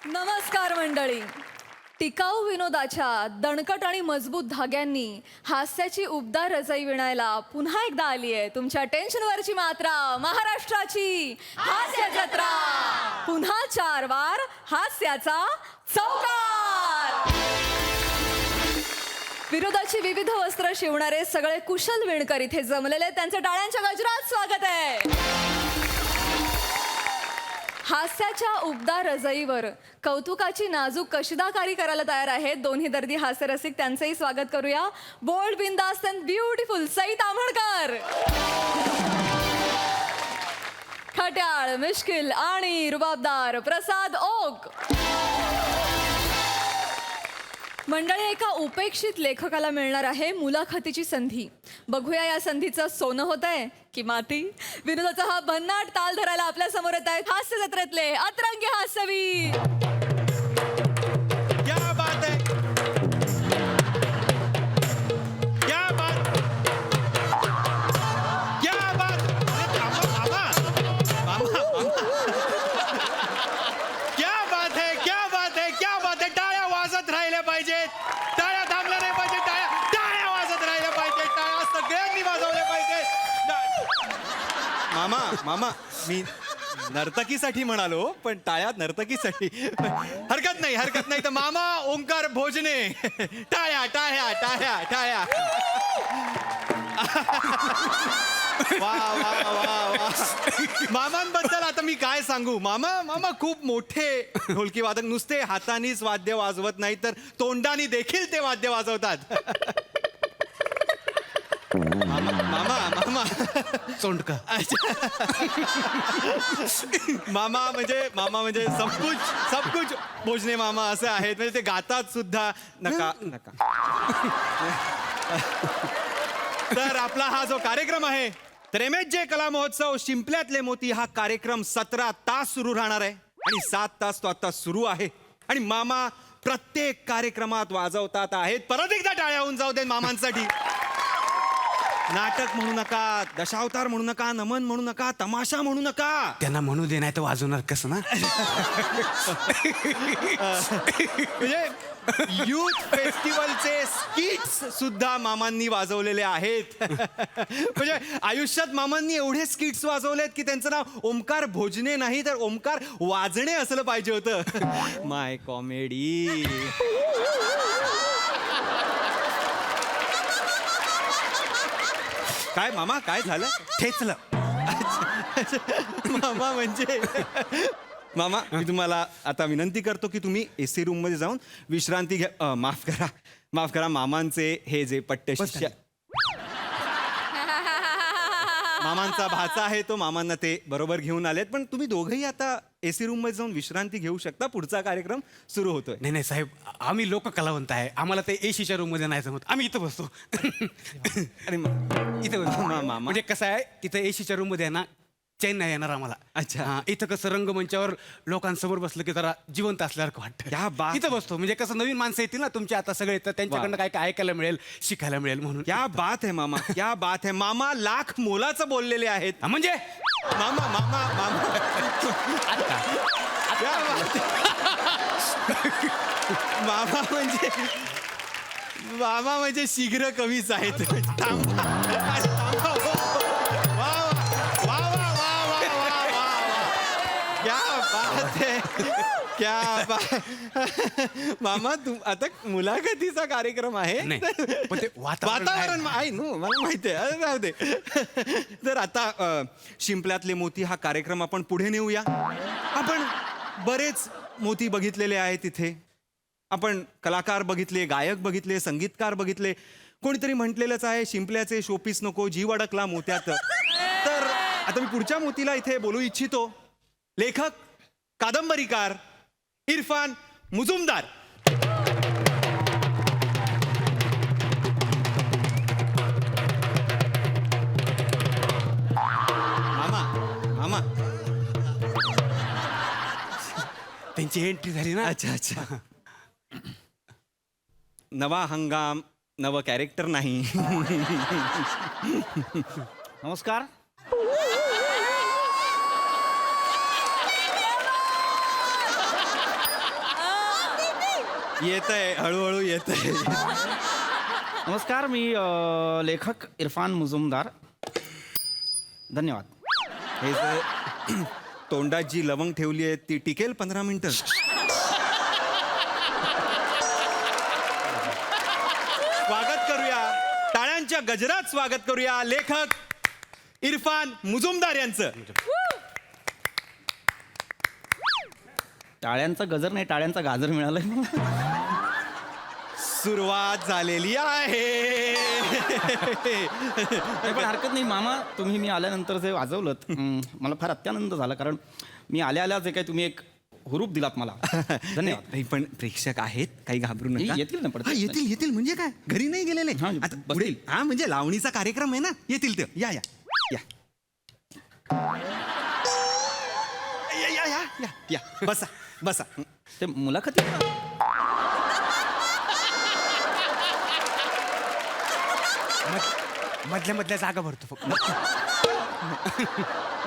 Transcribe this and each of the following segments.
नमस्कार मंडळी. टिकाऊ विनोदाच्या दणकट आणि मजबूत धाग्यांनी हास्याची उबदार रजाई विणायला पुन्हा एकदा आली आहे तुमच्या टेन्शनवरची मात्रा, महाराष्ट्राची हास्य जत्रा. पुन्हा 4 वार हास्याचा चौकार. विनोदाची विविध वस्त्र शिवणारे सगळे कुशल विणकर इथे जमलेले, त्यांचे टाळ्यांच्या गजरात स्वागत आहे. हास्याच्या उबदार रजईवर कौतुकाची नाजूक कशीदाकारी करायला तयार आहेत दोन्ही दर्दी हास्यरसिक. त्यांचंही स्वागत करूया. बोल्ड, बिंदास्त अँड ब्युटिफुल सई ताम्हणकर, खट्याळ, मिश्किल आणि रुबाबदार प्रसाद ओक. मंडळी, एका उपेक्षित लेखकाला मिळणार आहे मुलाखतीची संधी. बघूया या संधीचं सोनं होत आहे की माती. विनोदाचा हा भन्नाट ताल धरायला आपल्या समोर येत आहेत हास्य जत्रेतले अतरंगी हास्यवीर. क्या बात है, क्या बात, क्या बात. अरे मामा, क्या बात है, क्या बात है, क्या बात है. टाळ्या वाजत राहिल्या पाहिजेत, टाळ्या थांबल्या नाही पाहिजे, टाळ्या वाजत राहिल्या पाहिजेत, टाळ्या सगळ्यांनी वाजवल्या पाहिजेत. मामा मामा मी नर्तकीसाठी म्हणालो, पण टाळ्यात नर्तकीसाठी हरकत नाही तर मामा ओंकार भोजने, टाळ्या टाळ्या टाळ्या टाळ्या. वा वा वा वा. मामांबद्दल आता मी काय सांगू. मामा खूप मोठे ढोलकी वादक. नुसते हातानीच वाद्य वाजवत नाही तर तोंडानी देखील ते वाद्य वाजवतात. मामा सोंडका. मामा म्हणजे सब कुछ भोजने मामा असे आहेत. म्हणजे ते गातात सुद्धा. नका तर आपला हा जो कार्यक्रम आहे, तर MSJ कला महोत्सव शिंपल्यातले मोती हा कार्यक्रम 17 तास सुरू राहणार आहे आणि 7 तास तो आता सुरू आहे. आणि मामा प्रत्येक कार्यक्रमात वाजवतात आहेत. परत एकदा टाळ्या होऊन जाऊ दे मामांसाठी. नाटक म्हणू नका, दशावतार म्हणू नका, नमन म्हणू नका, तमाशा म्हणू नका. त्यांना म्हणू दे, नाही तर वाजवणार कसं ना. म्हणजे युथ फेस्टिवलचे स्किट्स सुद्धा मामांनी वाजवलेले आहेत. म्हणजे आयुष्यात मामांनी एवढे स्किट्स वाजवलेत की त्यांचं नाव ओंकार भोजने नाही तर ओंकार वाजणे असलं पाहिजे होतं. माय कॉमेडी. काय मामा, काय झालं? ठेचलं. मामा मी तुम्हाला आता विनंती करतो की तुम्ही AC रूम मध्ये जाऊन विश्रांती घ्या. माफ करा मामांचे हे जे पट्टे शिष्य, मामांचा भाचा आहे तो, मामांना ते बरोबर घेऊन आलेत. पण तुम्ही दोघंही आता AC रूम मध्ये जाऊन विश्रांती घेऊ शकता. पुढचा कार्यक्रम सुरू होतोय. नाही साहेब, आम्ही लोक कलावंत आहे, आम्हाला ते एसीच्या रूम मध्ये नाही जमत. आम्ही इथं बसतो. अरे इथं बसतो. मामा म्हणजे कसं आहे, तिथं एसीच्या रूम मध्ये आहे ना, चैन नाही येणार आम्हाला. अच्छा. हा, इथं कसं रंगमंचावर लोकांसमोर बसलं की जरा जिवंत असल्यासारखं क्या वाटतं. बात. इथं बसतो म्हणजे कसं नवीन माणसं येतील ना तुमच्या आता सगळे, तर त्यांच्याकडनं काय काय ऐकायला मिळेल, शिकायला मिळेल म्हणून. क्या बात है मामा, क्या बात है. मामा लाख मोलाचं बोललेले आहेत. हा, म्हणजे मामा क्या बात. मामा म्हणजे शीघ्र कवीच आहेत. थांबा. वा, वा, वा, वा, वा, वा, वा, वा. क्या बात है, क्या बात. मामा आता मुलाखतीचा कार्यक्रम आहे. नाही, पण ते वातावरण आहे नो, मला माहिती आहे. राहू दे. तर आता शिंपल्यातले मोती हा कार्यक्रम आपण पुढे नेऊया. आपण बरेच मोती बघितलेले आहेत इथे. आपण कलाकार बघितले, गायक बघितले, संगीतकार बघितले. कोणीतरी म्हटलेलंच आहे, शिंपल्याचे शोपीस नको, जीव अडकला मोत्यात. तर आता मी पुढच्या मोतीला इथे बोलू इच्छितो. लेखक, कादंबरीकार इरफान मुजुमदार. मामा त्यांची एंट्री झाली ना. अच्छा. नवा हंगाम, नवं कॅरेक्टर नाही. नमस्कार. येतंय हळूहळू येतंय. नमस्कार, मी लेखक इरफान मुजुमदार. धन्यवाद. हे जे तोंडात जी लवंग ठेवली आहे ती टिकेल 15 मिनिटं. स्वागत करूया, टाळ्यांच्या गजरात स्वागत करूया लेखक इरफान मुजुमदार यांचं. टाळ्यांचा गजर नाही, टाळ्यांचा गाजर मिळालाय मला. सुरुवात झालेली आहे. नाही, पण हरकत नाही मामा, तुम्ही मी आल्यानंतर जे वाजवलं मला फार अत्यानंद झाला, कारण मी आल्या जे काही तुम्ही एक हुरूप दिलात मला. धन्यवाद. नाही, पण प्रेक्षक आहेत, काही घाबरू नका. येतील ना पडतात. हा, येतील म्हणजे काय, घरी नाही गेलेले. हा, आता बसतील. पुढे हा म्हणजे लावणीचा कार्यक्रम आहे ना, येतील ते. या या या या या या या या बसा बसा. ते मुलाखती मधल्या मधल्या जागा भरतो फक्त.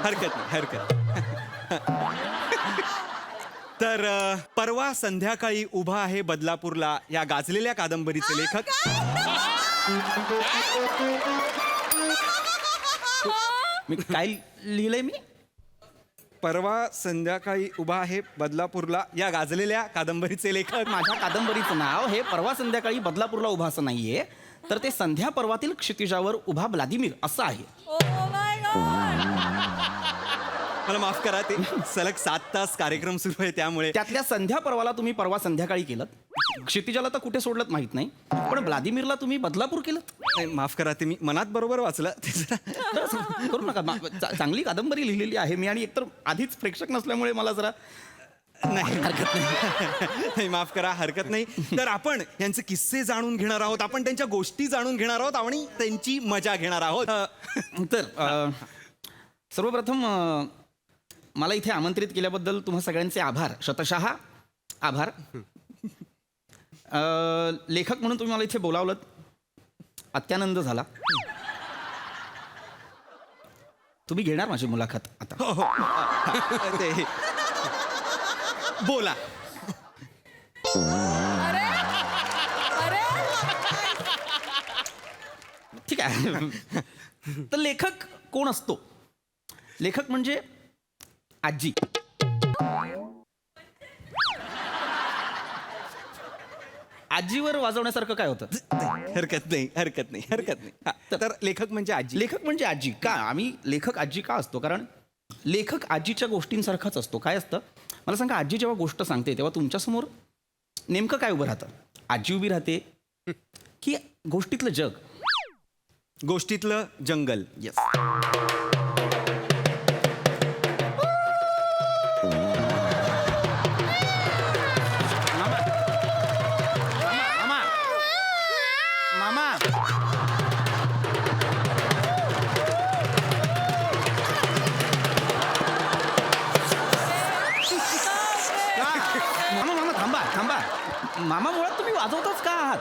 हरकत नाही हरकत तर परवा संध्याकाळी उभा आहे बदलापूरला या गाजलेल्या कादंबरीचे लेखक मी काय लिहिलंय मी? परवा संध्याकाळी उभा आहे बदलापूरला या गाजलेल्या कादंबरीचे लेखक. माझ्या कादंबरीचं नाव हे परवा संध्याकाळी बदलापूरला उभा असं नाहीये, तर ते संध्या पर्वातील क्षितिजावर उभा व्लादिमीर असं आहे. Oh my God. मला माफ करा, ते सलग 7 तास कार्यक्रम सुरू आहे त्यामुळे. त्यातल्या संध्या पर्वाला तुम्ही परवा संध्याकाळी केलं, क्षितिजाला तर कुठे सोडलं माहित नाही, पण व्लादिमीरला तुम्ही बदलापूर केलं. नाही, माफ करा, ते मी मनात बरोबर वाचलं ते जरा. करू नका, चांगली कादंबरी लिहिलेली आहे मी, आणि एकतर आधीच प्रेक्षक नसल्यामुळे मला जरा नाही हरकत नाही. नाही, माफ करा, हरकत नाही. तर आपण यांचे किस्से जाणून घेणार आहोत, आपण त्यांच्या गोष्टी जाणून घेणार आहोत आणि त्यांची मजा घेणार आहोत. तर सर्वप्रथम मला इथे आमंत्रित केल्याबद्दल तुम्हा सगळ्यांचे आभार, शतशः आभार. लेखक म्हणून तुम्ही मला इथे बोलावलं, अत्यानंद झाला. तुम्ही घेणार माझी मुलाखत आता? हो हो ते बोला. अरे अरे ठीक आहे. तर लेखक कोण असतो? लेखक म्हणजे आजी. आजीवर वाजवण्यासारखं काय होतं? हरकत नाही हरकत नाही हरकत नाही. हा, तर लेखक म्हणजे आजी. लेखक म्हणजे आजी का? आम्ही लेखक आजी का असतो? कारण लेखक आजीच्या गोष्टींसारखाच असतो. काय असतं मला सांगा, आजी जेव्हा गोष्ट सांगते तेव्हा तुमच्यासमोर नेमकं काय उभं राहतं? आजी उभी राहते की गोष्टीतलं जग? गोष्टीतलं जंगल. येस. मामा मामा थांबा थांबा. मामा, मुळात तुम्ही वाजवताच का आहात?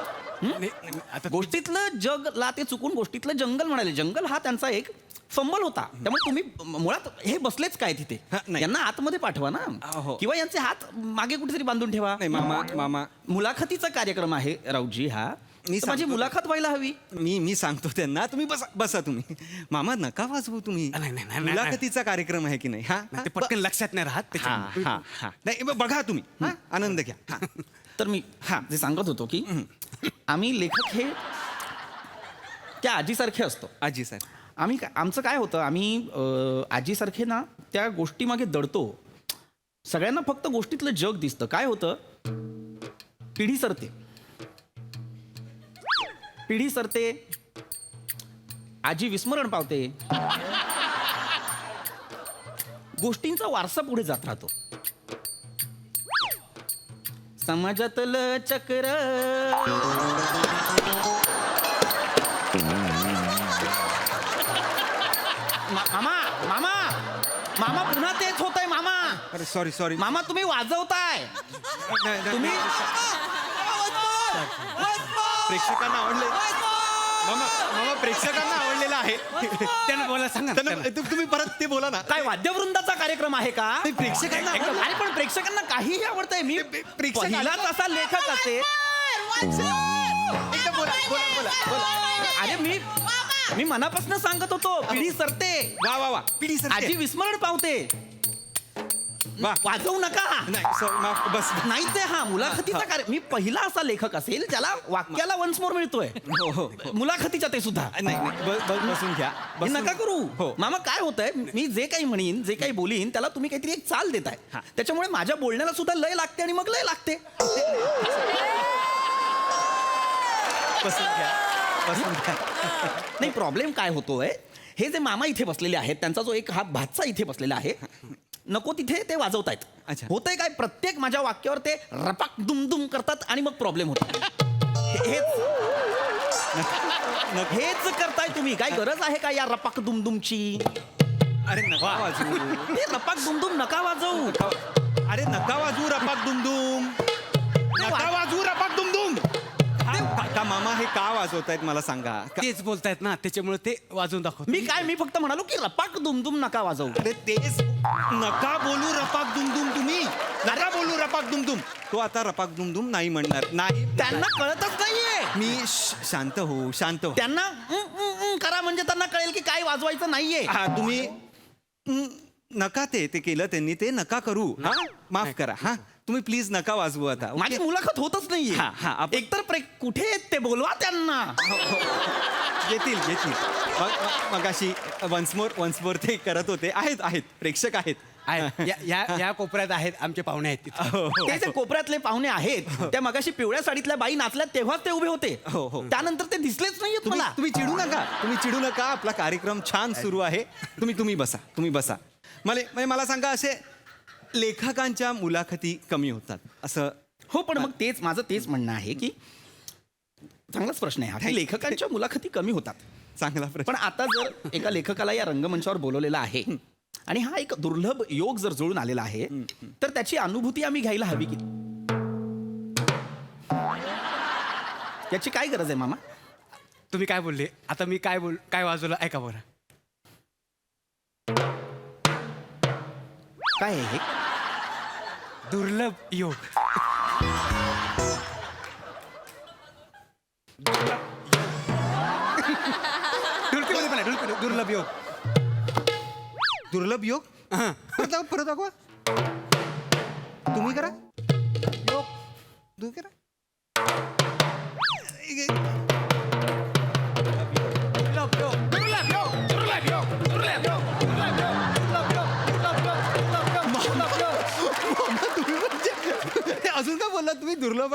आता गोष्टीतलं जगला ते चुकून गोष्टीतलं जंगल म्हणाले. जंगल हा त्यांचा एक फंबल होता, त्यामुळे तुम्ही मुळात हे बसलेच काय तिथे? हा, नाही. यांना आतमध्ये पाठवा ना, हो. किंवा यांचे हात मागे कुठेतरी बांधून ठेवा. नाही मामा मामा मुलाखतीचा कार्यक्रम आहे राऊजी हा. मी तर माझी सांगतो. मुलाखत व्हायला हवी. मी सांगतो त्यांना, तुम्ही बसा बसा तुम्ही. मामा नका वाजवू तुम्ही. नाही, नाही, नाही, मुलाखतीचा कार्यक्रम आहे की नाही? हा ते पटकन लक्षात नाही राहत हा त्याच्यामुळे. हा हा नाही बघा तुम्ही. हा, आनंद घ्या. हा. तर मी जे सांगत होतो की आम्ही लेखक हे त्या आजीसारखे असतो. आजी सर. आम्ही आमचं काय होतं, आम्ही आजीसारखे ना त्या गोष्टीमागे दडतो. सगळ्यांना फक्त गोष्टीतलं जग दिसतं. काय होतं, पिढी सरते, पिढी सरते, आजी विस्मरण पावते, गोष्टींचा वारसा पुढे जात राहतो. समाजातलं चक्र मामा मामा मामा पुन्हा तेच होतंय. मामा अरे सॉरी सॉरी. मामा तुम्ही वाजवताय. तुम्ही प्रेक्षकांना आवडले. मामा प्रेक्षकांना आवडलेला आहे. त्यांना बोला, सांगा ना त्यांना त्यांना. तुम्ही परत ते बोला ना. काय वाद्यवृंदाचा कार्यक्रम आहे का? नाही, प्रेक्षकांना एकदम- अरे पण प्रेक्षकांना काहीही आवडतंय. मी प्रेक्षक- पहिलाच असा लेखक असे. एकदा बोला बोला बोला बोला. अरे मी मनापासून सांगत होतो, पिढी सरते, वा वा वा पिढी सर आजी विस्मरण पावते. वा. वाजवू नका. नाही सर माफ बस नाही ते हा मुलाखतीचा कार्य. मी पहिला असा लेखक असेल ज्याला वाक्याला वन्स मोर मिळतोय. हो, हो, हो. मुलाखतीच्या ते सुद्धा. नाही बसून घ्या हे बसून- नका करू. हो मामा काय होतंय, मी जे काही म्हणीन, जे काही बोलीन, त्याला तुम्ही काहीतरी एक चाल देताय. त्याच्यामुळे माझ्या बोलण्याला सुद्धा लय लागते आणि मग लय लागते. बसून घ्या बसून घ्या. नाही प्रॉब्लेम काय होतोय, हे जे मामा इथे बसलेले आहेत, त्यांचा जो एक हा भातचा इथे बसलेला आहे, नको तिथे ते वाजवतायत. अच्छा. होतंय काय, प्रत्येक माझ्या वाक्यावर ते रपाक दुमदुम करतात आणि मग प्रॉब्लेम होतो. हेच करताय तुम्ही. काय गरज आहे का या रपाक दुमदुमची? अरे नका वाजवू. हे रपाक दुमदुम नका वाजवू. अरे नका वाजवू रपाक दुमदुम. नका वाजवू रपाक दुमदुम. का मामा हे का वाजवतायत मला सांगा. तेच बोलतायत ना, त्याच्यामुळे ते वाजवून दाखवतो. मी फक्त म्हणालो की रपाक दुमदुम नका वाजवू. अरे तेच नका बोलू रपाक दुमदुम. तुम्ही नका बोलू रपाक दुमदुम. तो आता रपाक दुमदुम नाही म्हणणार. नाही त्यांना कळतच नाहीये. मी शांत हो शांत हो. त्यांना करा म्हणजे त्यांना कळेल की काय वाजवायचं नाहीये. हा तुम्ही नका ते केलं त्यांनी, ते नका करू. हा माफ करा. हा तुम्ही प्लीज नका वाजवू आता. ओके? माझी मुलाखत होतच नाहीये. हा, हा, आपण- एकतर कुठे आहेत ते बोलवा त्यांना. येतील येतील. मगाशी वन्स मोर ते करत होते. आहेत प्रेक्षक आहेत. या कोपऱ्यात आहेत आमचे पाहुणे आहेत तिथे. ते जे कोपऱ्यातले पाहुणे आहेत, त्या मगाशी पिवळ्या साडीतल्या बाई नाचल्या तेव्हाच ते उभे होते. हो, हो. त्यानंतर ते दिसलेच नाहीयेत मला. तुम्ही चिडू नका. आपला कार्यक्रम छान सुरू आहे. तुम्ही बसा. मला सांगा, असे लेखकांच्या मुलाखती कमी होतात असं? हो पण मग माझं तेच म्हणणं आहे की चांगलाच प्रश्न आहे हा, की लेखकांच्या मुलाखती कमी होतात. चांगला प्रश्न. पण आता जर एका लेखकाला या रंगमंचावर बोलवलेलं आहे आणि हा एक दुर्लभ योग जर जुळून आलेला आहे, तर त्याची अनुभूती आम्ही घ्यायला हवी की याची काय गरज आहे मामा? तुम्ही काय बोलले आता? मी काय वाजवलं ऐका बरं. काय आहे हे? दुर्लभ योग. ढोलकीमध्ये पण आहे, ढोलकी, दुर्लभ योग. दुर्लभ योग. परत दाखवा. तुम्ही करा. योग तुम्ही करा. दुर्लभ योग, दुर्लभ योग, दुर्लभ योग, दुर्लभ योग, दुर्लभ योग, दुर्लभ योग, दुर्लभ योग, दुर्लभ योग, दुर्लभ योग. तुम्ही म्हणजे अजून काय बोललात तुम्ही? दुर्लभ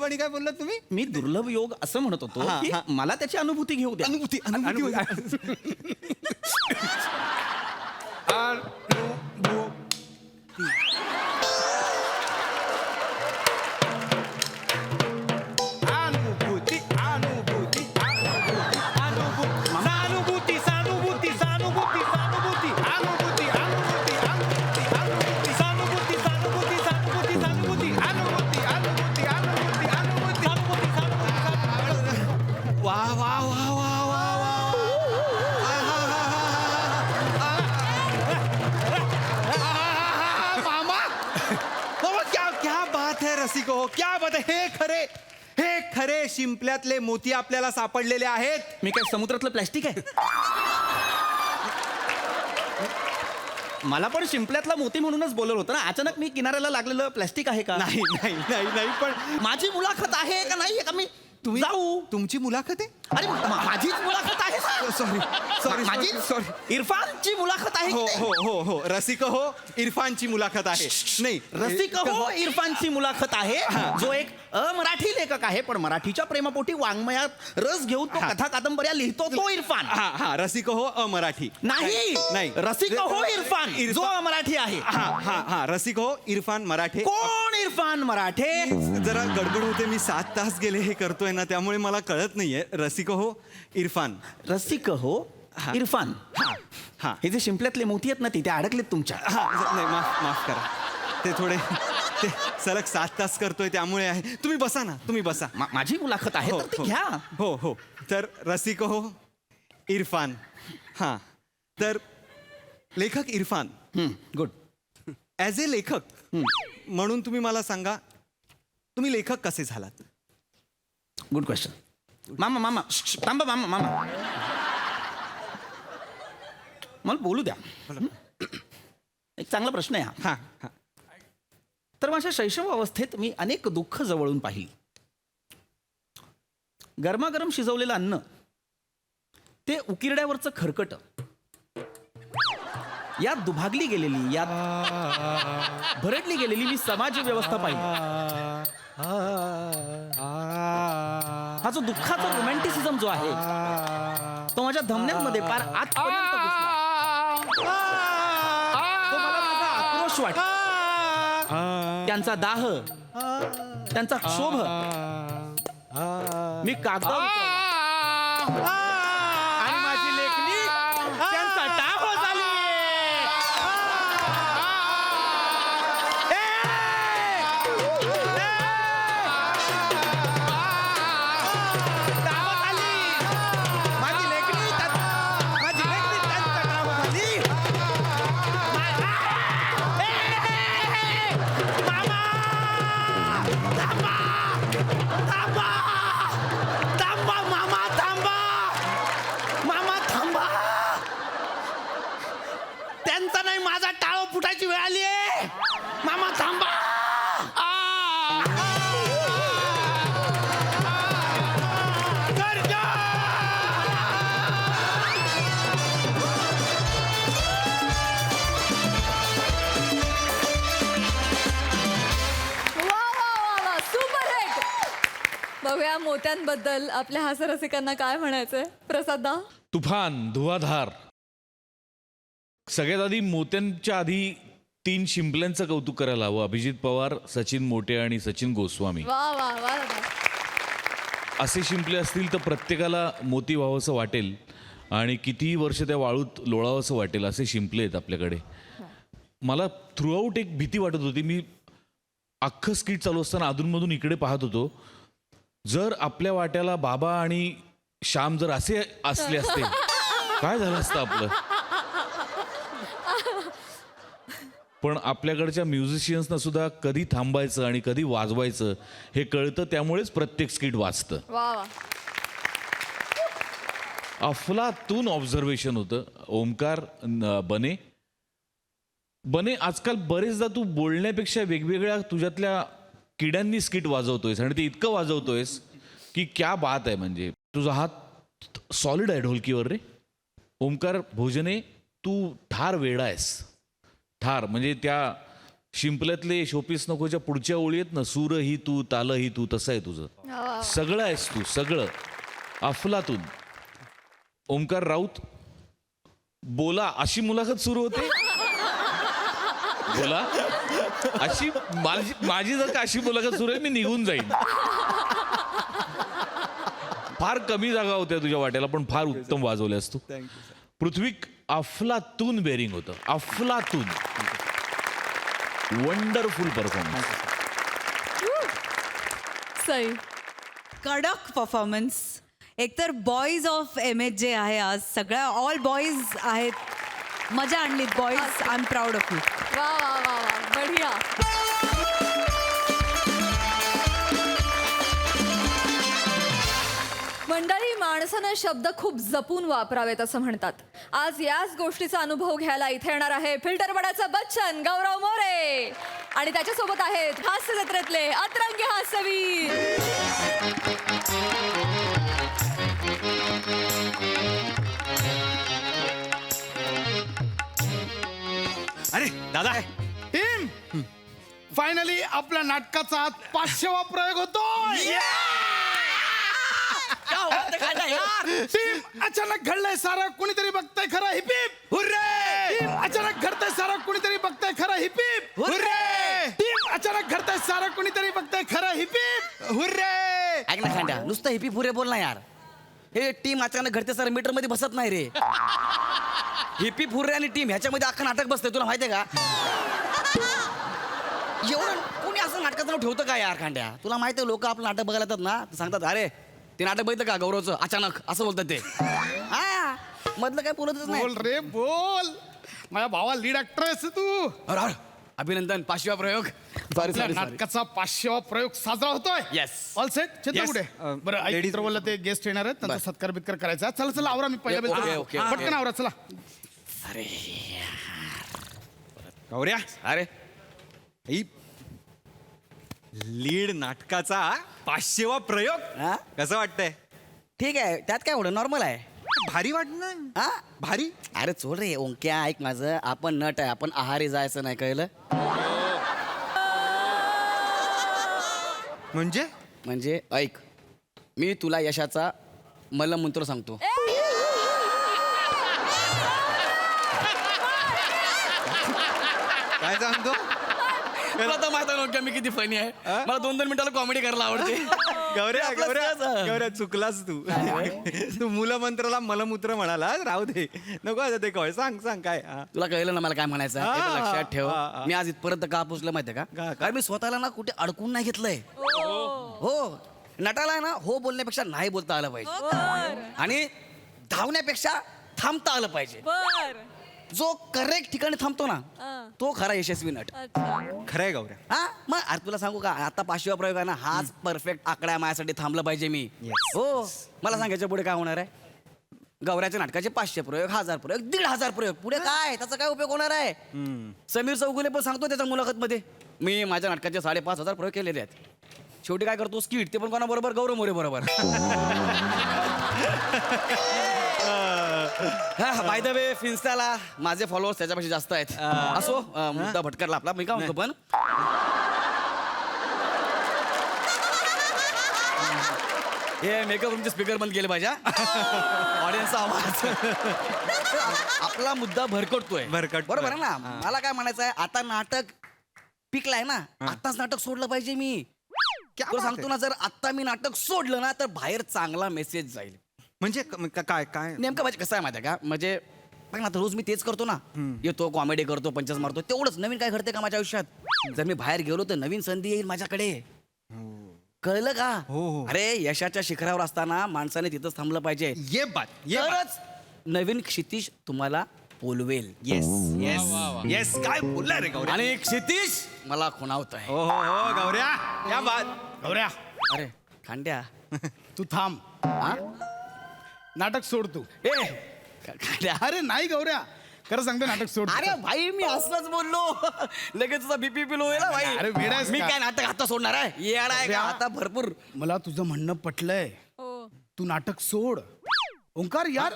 आणि काय बोललात तुम्ही? मी दुर्लभ योग असं म्हणत होतो हा, की हा. मला त्याची अनुभूती घेऊ द्या. अनुभूती. अनुभूती, अनुभूती, अनुभूती, अनुभूती, सहानुभूती, सहानुभूती, सहानुभूती, सहानुभूती, अनुभूती, अनुभूती, अनुभूती, अनुभूती, सहानुभूती, सहानुभूती, सहानुभूती, सहानुभूती, अनुभूती, अनुभूती, अनुभूती, अनुभूती, सहानुभूती, सहानुभूती. वा वा वा वा वा वा. मामा क्या बात है रसिको, क्या बात है. हे खरे शिंपल्यातले मोती आपल्याला सापडलेले आहेत. मी काय समुद्रातलं प्लॅस्टिक आहे? मला पण शिंपल्यातला मोती म्हणूनच बोलवलं होतं ना. अचानक मी किनाऱ्याला लागलेलं प्लॅस्टिक आहे का? नाही पण माझी मुलाखत आहे का नाही का? मी तुम्ही जाऊ. तुमची मुलाखत आहे. अरे माझीच मुलाखत आहे. सॉरी माझी सॉरी. इरफानची मुलाखत आहे की हो नाही? हो हो हो रसिक हो इरफानची मुलाखत आहे. नाही रसिक हो इरफानची मुलाखत आहे, जो एक अमराठी लेखक आहे, पण मराठीच्या प्रेमापोटी वाङ्मयात रस घेऊन तो कथा कादंबऱ्या लिहितो तो इरफान. हा रसिक हो अमराठी. नाही रसिक हो इरफान जो अमराठी आहे. हा रसिक हो इरफान मराठे. कोण इरफान मराठे? जरा गडबड होते. मी 7 तास गेले हे करतोय ना, त्यामुळे मला कळत नाहीये. रसिक हो इरफान. रसिक हो इरफान. हा हे जे शिंपल्यातले मोती आहेत ना, तिथे अडकलेत तुमच्या. नाही माफ करा. ते थोडे ते सलग 7 तास करतोय त्यामुळे आहे. तुम्ही बसा ना, तुम्ही बसा. माझी मुलाखत आहे हो तर ती हो. घ्या. हो हो. तर रसिक हो इरफान. हां, तर लेखक इरफान, गुड. ॲज ए लेखक म्हणून तुम्ही मला सांगा, तुम्ही लेखक कसे झालात? Good question. मामा थांबा मामा. मला बोलू द्या. एक चांगला प्रश्न आहे हा. हां हां. तर माझ्या शैशव अवस्थेत मी अनेक दुःख जवळून पाहिली. गरमागरम शिजवलेलं अन्न, ते उकिरड्यावरचं खरकट, यात दुभागली गेलेली, यात भरडली गेलेली मी समाज व्यवस्था पाहिली. हा जो दुःखाचा रोमॅन्टिसिझम जो आहे तो माझ्या धमन्यांमध्ये पार आतपर्यंत घुसला. तो मला माझा आक्रोश वाटतो, त्यांचा दाह, त्यांचा क्षोभ मी कागदावर उतरवला. आणि माझी लेखणी त्यांचा टाहो झाली. टाहो झाली. माझी लेखणी त्यांचा टाहो झाली. मामा थांबा. मामा थांबा. त्यांचा नाही, माझा टाळो फुटायची वेळ आली आहे. मामा थांबा. गर्जा! वा वा वा वा, सुपर हिट. बघूया मोत्यांबद्दल आपल्या हास्यरसिकांना काय म्हणायचंय. प्रसादा. तुफान, धुवाधार. सगळ्यात आधी मोत्यांच्या आधी 3 शिंपल्यांचं कौतुक करायला हवं. अभिजित पवार, सचिन मोटे आणि सचिन गोस्वामी. वा वा वा वा. असे शिंपले असतील तर प्रत्येकाला मोती व्हावंसं वाटेल आणि कितीही वर्ष त्या वाळूत लोळावंसं वाटेल. असे शिंपले आहेत आपल्याकडे. मला थ्रूआउट एक भीती वाटत होती. मी अख्खं स्किट चालू असताना अधूनमधून इकडे पाहत होतो, जर आपल्या वाट्याला बाबा आणि श्याम जर असे असले असते काय झालं असतं आपलं. पण आपल्याकडच्या म्युझिशियन्सना सुद्धा कधी थांबायचं आणि कधी वाजवायचं हे कळतं, त्यामुळेच प्रत्येक स्किट वाजतं. वा वा. अफलातून ऑब्झर्वेशन होतं. ओमकार बने आजकाल बरेचदा तू बोलण्यापेक्षा वेगवेगळ्या तुझ्यातल्या किड्यांनी स्किट वाजवतोयस आणि ते इतकं वाजवतोयस की क्या बात आहे. म्हणजे तुझा हात सॉलिड आहे ढोलकीवर रे. ओमकार भोजने, तू ठार वेडा आहेस. ठार म्हणजे त्या शिंपल्यातले शोपीस नकोच्या पुढच्या ओळी आहेत ना, सूर ही तू, ताल ही तू, तसं आहे तुझं. सगळं आहेस तू, सगळं अफलातून. ओमकार राऊत, बोला अशी मुलाखत सुरू होते. बोला अशी माझी जर का अशी मुलाखत सुरू आहे मी निघून जाईन. फार कमी जागा होत्या तुझ्या वाट्याला, पण फार उत्तम वाजवल्यास तू. पृथ्वीक अफलातून बेरिंग होतं. अफलातून. Wonderful performance. सई. कडक परफॉर्मन्स. एकतर बॉईज ऑफ MH जे आहे आज, सगळ्या ऑल बॉईज आहेत. मजा आणलीत boys. I am proud of you. वा वा वा वा, बढिया. मंडळी, माणसानं शब्द खूप जपून वापरावेत असं म्हणतात. आज याच गोष्टीचा अनुभव घ्यायला इथे येणार आहे फिल्टरपडाचा बच्चन गौरव मोरे आणि त्याच्यासोबत आहेत हास्य जत्रेतले अतरंगी हास्यवीर. अरे दादा, टीम फायनली आपल्या नाटकाचा आज 500वा प्रयोग होतोय. टीम अचानक घडलंय सारं, कुणीतरी बघतंय खरं. Heap heap hurray. टीम अचानक घडतंय सारं, कुणीतरी बघतंय खरं. Heap heap hurray. टीम अचानक घडतंय सारं, कुणीतरी बघतंय खरं. Heap heap hurray. ऐक ना खांड्या, नुसतं हिपी पुरे बोल ना यार. हे टीम अचानक घडते सर मीटर मध्ये बसत नाही रे. हिपी फुर्रे आणि टीम ह्याच्यामध्ये अख्खं नाटक बसतंय, तुला माहितीये का? एवढं नाटकाचं नाव ठेवतं काय यार खांड्या? तुला माहिती आहे लोक आपलं नाटक बघायला येतात ना तर सांगतात अरे ते नाटक बघितलं का गौरवचं अचानक असं बोलतात ते. हा मधलं काय बोलतच नाही. बोल रे बोल. माझ्या भावा लीड ऍक्टर आहेस तू. अरे, अरे, अभिनंदन 500वा प्रयोग. आपल्या नाटकाचा 500वा प्रयोग साजरा होतोय. Yes. All set Chetan Yes. कुठे? बरं ऐक, ladies- बोलला ते गेस्ट येणार आहेत त्यांचा सत्कार बित्कार करायचा. चला चला आवरा मी पहिल्या ओके, बेंचवर. ओके, पटकन आवरा चला. अरे गौऱ्या अरे ही लीड नाटकाचा 500वा प्रयोग हा? कसं वाटतंय? ठीक आहे त्यात काय एवढं नॉर्मल आहे. भारी वाटणार हा भारी. अरे चोल रे ओंक्या ऐक माझं आपण नट आहे आपण आहारी जायचं नाही कळलं. म्हणजे ऐक मी तुला यशाचा मलमूत्र सांगतो. काय सांगतो? तुला तर माहिती आहे ओंक्या मी किती फनी आहे. मला 2-2 मिनिटाला कॉमेडी करायला आवडते. गौऱ्या आपलं गौऱ्या सहज. गौऱ्या चुकलास तू. तू मूलमंत्राला मलमूत्र म्हणाला राहू दे नको आता ते कळ सांग सांग काय हा. तुला कळलं ना मला काय म्हणायचं आहे? हे बघ, हा, लक्षात ठेव हा, हा. मी आज इथपर्यंत का पोचलं माहितीये का? का कारण मी स्वतःला ना कुठे अडकून नाही घेतलंय. हो नटाला आहे ना हो बोलण्यापेक्षा नाही बोलता आलं पाहिजे आणि धावण्यापेक्षा थांबता आलं पाहिजे. जो करेक्ट ठिकाणी थांबतो ना तो खरा यशस्वी नट. खरंय गौऱ्या. हा मग अरे तुला सांगू का आता 500वा प्रयोग आहे ना हाच परफेक्ट आकडा आहे माझ्यासाठी थांबलं पाहिजे मी. Yes. हो मला सांगायच्या पुढे काय होणार आहे. गौऱ्याच्या नाटकाचे 500 प्रयोग 1000 प्रयोग 1500 प्रयोग पुढे काय त्याचा काय उपयोग होणार आहे. समीर चौगुले पण सांगतो त्याच्या मुलाखत मध्ये मी माझ्या नाटकाचे 5500 प्रयोग केलेले आहेत. शेवटी काय करतो स्किट ते पण कोणाबरोबर गौरव मोरे बरोबर. बाय द वे फिन्स्टाला माझे फॉलोअर्स त्याच्यापेक्षा जास्त आहेत. असो मुद्दा भटकरला आपला मी काय म्हणतो पण हे मेकअप रूमचे स्पीकर बंद केले पाहिजे ऑडियन्सचा आवाज. आपला मुद्दा भरकटतोय बरोबर आहे ना. मला काय म्हणायचं आहे आता नाटक पिकलाय ना आताच नाटक सोडलं पाहिजे मी. तुला सांगतो ना जर आता मी नाटक सोडलं ना तर बाहेर चांगला मेसेज जाईल. म्हणजे काय काय नेमकं म्हणजे कसं आहे माहिती आहे का म्हणजे बघ ना आता रोज मी तेच करतो ना येतो कॉमेडी करतो पंचस मारतो तेवढंच नवीन काय घडते का माझ्या आयुष्यात. जर मी बाहेर गेलो तर नवीन संधी येईल माझ्याकडे. कळलं का. हो. अरे यशाच्या शिखरावर असताना माणसाने तिथंच थांबलं पाहिजे. ये बात तरच नवीन क्षितिश तुम्हाला बोलवेल. येस येस येस काय बोललाय रे गौऱ्या. आणि क्षितिश मला खुणावत आहे. हो हो हो गौऱ्या या बात. गौऱ्या अरे खांड्या तू थांब. हा? नाटक सोड तू. ए खांड्या अरे नाही गौऱ्या खरं सांगतो नाटक सोड. अरे भाई मी असंच बोललो लगेच तुझा बीपी पिलो होईल हा भाई. अरे वेडा आहेस मी का? काय नाटक आता सोडणार आहे येणार आहे का आता भरपूर. मला तुझं म्हणणं पटलंय. तू नाटक सोड. ओंकार यार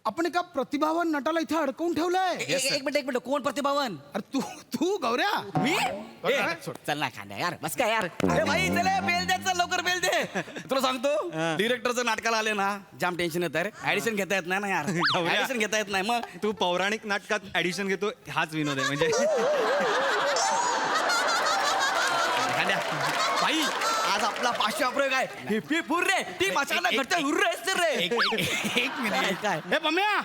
आपण एका प्रतिभावान नटाला इथे अडकवून ठेवलंय. एक मिनिट कोण प्रतिभावन. अरे तू तू गौऱ्या मी गौऱ्या, ए, सोड. चल ना खांद्या यार बस काय यार. ए भाई चले बेल द्या चल लवकर बेल दे. तुला सांगतो डिरेक्टरचं नाटकाला आले ना जाम टेन्शन येत आहे. ऍडिशन घेता येत नाही ना यार. गौऱ्या. ऍडिशन घेता येत नाही मग तू पौराणिक नाटकात ऍडिशन घेतो हाच विनोद आहे म्हणजे. खांद्या भाई आज आपला 500 प्रयोग आहे. हिप्पी फुर रे ती माझ्याकडनं घडते हुर्रे असते रे. एक मिनिट काय हे पम्या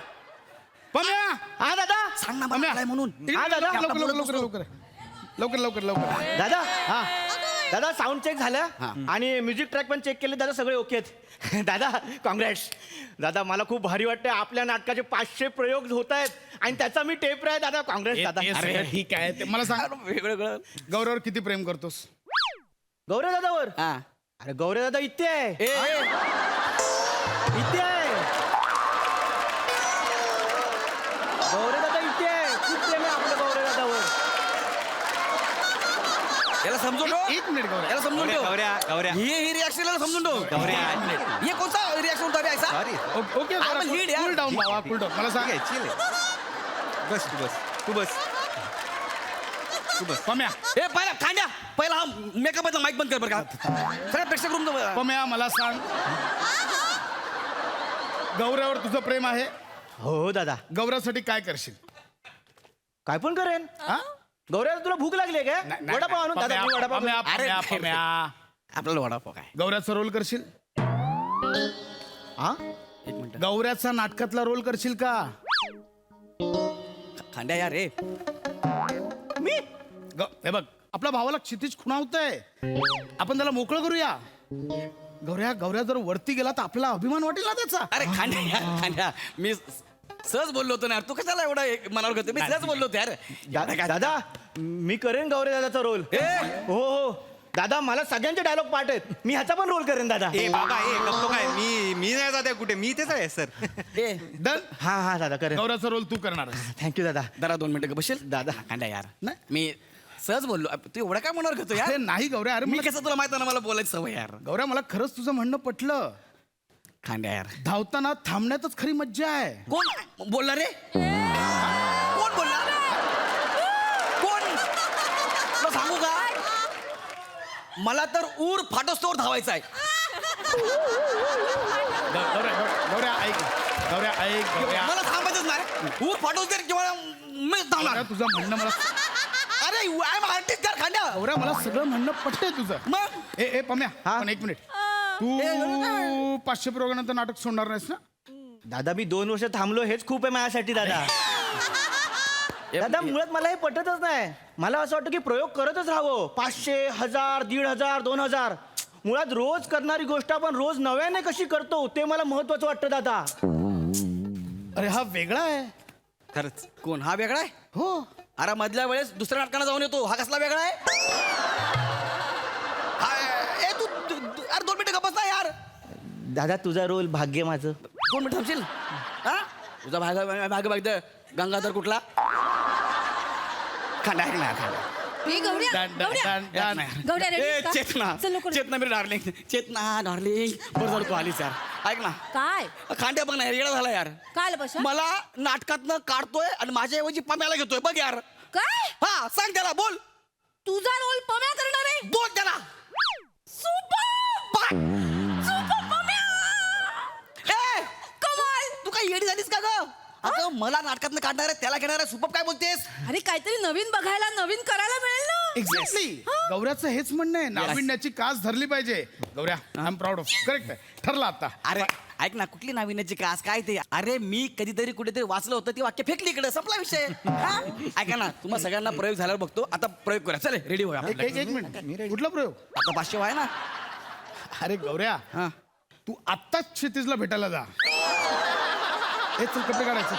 पम्या हा दादा सांग ना मला काय म्हणून. हा दादा लवकर लवकर लवकर लवकर लवकर लवकर लवकर. दादा हा दादा साऊंड चेक झालं आणि म्युझिक ट्रॅक पण चेक केले दादा सगळे ओके आहेत. दादा काँग्रेस दादा मला खूप भारी वाटतंय आपल्या नाटकाचे 500 प्रयोग होत आहेत आणि त्याचा मी टेप आहे दादा. काँग्रेस दादा. हे सगळं ठीक आहे ते मला सांग वेगवेगळं गौरवर किती प्रेम करतोस. गौरव दादावर हा अरे गौरव दादा इथे आहे ए इथे आहे गौरव दादा इथे आहे. खूप प्रेम आहे आपलं गौरव दादावर. याला समजून ठेव. एक मिनिट गौऱ्या याला समजून ठेव. गौऱ्या गौऱ्या ही रिॲक्शन याला समजून ठेव. गौऱ्या ये कोणता रिॲक्शन होता रे ऐसा. Sorry okay I'm a lead यार. कूल डाऊन बाबा कूल डाऊन. मला सांग चिल बस तू बस तू बस तू बस. पम्या ए पहिला खांड्या पहिला हा मेकअपचा माईक बंद कर बरं का. सगळ्या प्रेक्षक रूम पम्या मला सांग गौऱ्यावर तुझं प्रेम आहे. हो दादा गौऱ्यासाठी काय करशील. काय पण करेन. हा? गौरव दादा तुला भूक लागली आहे काय वडापाव आणून दादा मी वडापाव पम्या, अरे, पम्या, पम्या. आपल्याला वडापाव काय. गौऱ्याचा रोल करशील. हा एक मिनिट गौऱ्याचा नाटकातला रोल करशील का. खांड्या यार रे मी हे बघ आपल्या भावाला क्षितिज खुणावतंय. आपण त्याला मोकळं करूया. गौऱ्या जर वरती गेला तर आपल्याला अभिमान वाटेल ना त्याचा. अरे खांड्या मी सहज बोललो होतो ना यार. तू कशाला एवढा मनावर करतो? मी सहज बोललो होतो यार. दादा मी करेन गौरी दादाचा रोल. हो हो दादा मला सगळ्यांचे डायलॉग पाठ आहेत. मी ह्याचा पण रोल करेन दादा. ए बाबा ए गप्पो काय मी नाही जाते कुठे. मी इथेच आहे सर. ए डन. हा दादा करेन. गौऱ्याचा रोल तू करणार. थँक्यू दादा. जरा 2 मिनिटं बसेल दादा. खांड्या यार नाही. मी सहज बोललो. तू एवढा काय मनावर करतो अरे यार? नाही गौऱ्या. अरे मी मला कसं तुला माहित आहे ना मला बोलायची सवय यार. गौऱ्या मला खरंच तुझं म्हणणं पटलं. खांड्या यार धावताना थांबण्यातच खरी मज्जा आहे. कोण बोलला रे? कोण बोलला? कोण? तुला सांगू का? मला तर ऊर फाटोस्तोवर धावायचा आहे. गौऱ्या ऐक. गौऱ्या मला थांबायचंच नाही. ऊर फाटोस्तर किंवा मी धावणार. तुझं म्हणणं मला अरे आय एम आर्टिस्ट यार खांड्या. गौऱ्या मला सगळं म्हणणं पटतंय तुझं. मग ए पम्या पण 1 मिनिट. तू 500 प्रयोगानंतर नाटक सोडणार नाहीस ना? दादा मी 2 वर्ष थांबलो हेच खूप आहे माझ्यासाठी दादा. दादा मुळात मला हे पटतच नाही. मला असं वाटतं की प्रयोग करतच राहावं. 500, 1000, 1500, 2000. मुळात रोज करणारी गोष्ट आपण रोज नव्याने कशी करतो ते मला महत्वाचं वाटतं दादा. अरे हा वेगळा आहे. खरंच. कोण हा वेगळा आहे? हो. अरे मधल्या वेळेस दुसऱ्या नाटकाला जाऊन येतो. हा कसला वेगळा आहे? ए तू अरे 2 मिनिटं गप्प बस ना यार. दादा तुझा रोल भाग्य माझं. 2 मिनिटं थांबशील? हा तुझा भाग गंगाधर कुठला? खांडा ऐक ना खांडा. गौऱ्या ready ए का? चेतना चल लवकर. चेतना मेरी डार्लिंग. चेतना डार्लिंग बरं झालं तू आलीस यार. ऐक ना काय खांड्या बघ ना यार येडा झाला यार. काय बशा मला नाटकातनं काढतोय आणि माझ्याऐवजी पम्याला घेतोय. बघ यार. काय हा सांग त्याला बोल. तुझा रोल पम्या करणार आहे. बोल त्याला. सुपर ए कमाल. तू काय येडी झालीस का ग? अगं मला नाटकातनं काढणार आहे त्याला घेणार आहे. सुपब काय बोलतेस? अरे काहीतरी नवीन बघायला नवीन करायला मिळेल ना. एक्झॅक्टली. गौऱ्याचं हेच म्हणणं आहे. नाविन्याची कास धरली पाहिजे. गौऱ्या I am proud of. Correct आहे. ठरलं आता. अरे ऐक ना कुठली नाविन्याची कास काय ते? अरे मी कधीतरी कुठेतरी वाचलं होतं ते वाक्य फेकली इकडे. संपला विषय. हा? ऐका ना तुम्हा सगळ्यांना प्रयोग झाल्यावर बघतो. आता प्रयोग करा. चल रेडी होया. एक मिनिट. कुठला प्रयोग? आता 500 आहे ना. अरे गौऱ्या हा तू आत्ताच क्षितिजला भेटायला जा. ए चल कपडे काढायचे.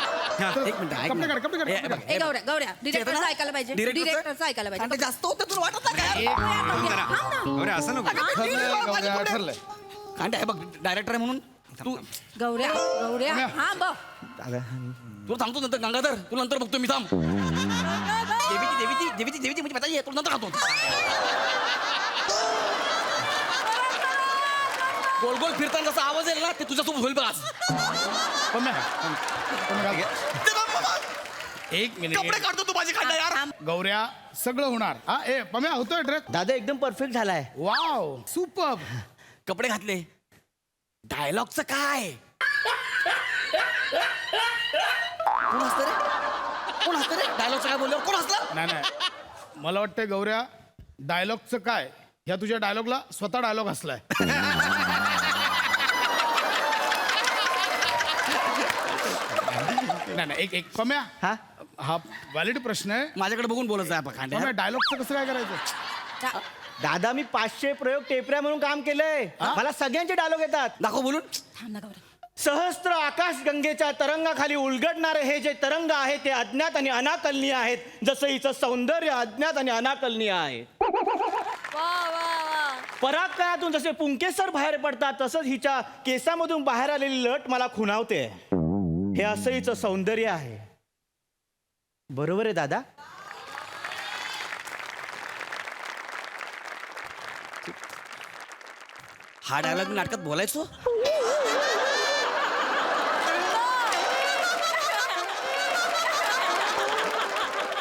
एक मिनिट ऐक ना. कपडे काढ. ए, बघ, ए गौऱ्या डिरेक्टरचं चेतना? ऐकायला पाहिजे. Director चं? डिरेक्टरचं ऐकायला पाहिजे. आणि ते जास्त होतं तुला वाटत नाही का यार? अरे असं नको. गौऱ्या ठरलंय. कांटे आहे बघ डायरेक्टर आहे म्हणून तू गौऱ्या हा बघ. तुला सांगतो नंतर गंगाधर. तुला नंतर बघतो मी. थांब. देवीची म्हणजे बताई तुला नंतर खातो. गोल गोल फिरताना जसा आवाज येईल ना ते तुझ्यासोबत होईल बघ आज. पम्या. एक कपडे मिनिट. काढतो तू माझी खांडा यार. गौऱ्या सगळं होणार. हा ए पम्या होतोय ड्रेस. दादा एकदम परफेक्ट झालाय. Wow super. कपडे घातले. डायलॉगचं काय? कोण हसतं रे? डायलॉगचं काय बोलल्यावर कोण हसलं? नाही मला वाटतंय गौऱ्या डायलॉगचं काय ह्या तुझ्या डायलॉगला स्वतः डायलॉग असलाय. नाही एक पम्या. हा व्हॅलिड प्रश्न आहे. माझ्याकडे बघून बोलत आहे खांड्या. पम्या डायलॉगचं कसं काय करायचं? दादा मी 500 प्रयोग टेपऱ्या म्हणून काम केलंय. मला सगळ्यांचे डायलॉग येतात. दाखव बोलून. थांब ना गौऱ्या. सहस्त्र आकाश गंगेच्या तरंगाखाली उलगडणारे हे जे तरंग आहे ते अज्ञात आणि अनाकलनीय आहेत. जसं हिचं सौंदर्य अज्ञात आणि अनाकलनीय आहे. पराकायातून जसे पुंकेसर बाहेर पडतात तसंच हिच्या केसामधून बाहेर आलेली लट मला खुणावते. हे असं हिचं सौंदर्य आहे. बरोबर आहे दादा? हा डायलॉग नाटकात बोलायचो.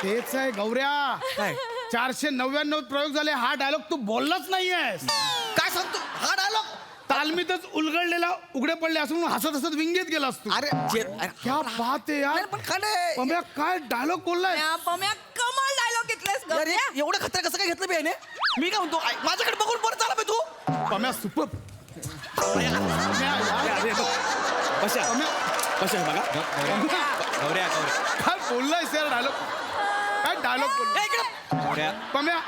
तेच आहे गौऱ्या. काय 499 प्रयोग झाले. हा डायलॉग तू बोललाच नाहीयेस. काय सांगतो? हा डायलॉग तालमीतच उलगडलेला उघडे पडले असं म्हणून हसत हसत विंगीत गेलास तू. अरे क्या बात आहे यार. पण खांडे पम्या काय डायलॉग बोललाय. पम्या कमाल डायलॉग घेतलास यार, गौऱ्या. एवढं खतरा कसं काय घेतलं बी याने? मी काय म्हणतो माझ्याकडे बघून परत आला बे तू. पम्या सुपर. गौऱ्या काय बोललायस यार डायलॉग. काय डायलॉग बोलला. गौऱ्या पम्या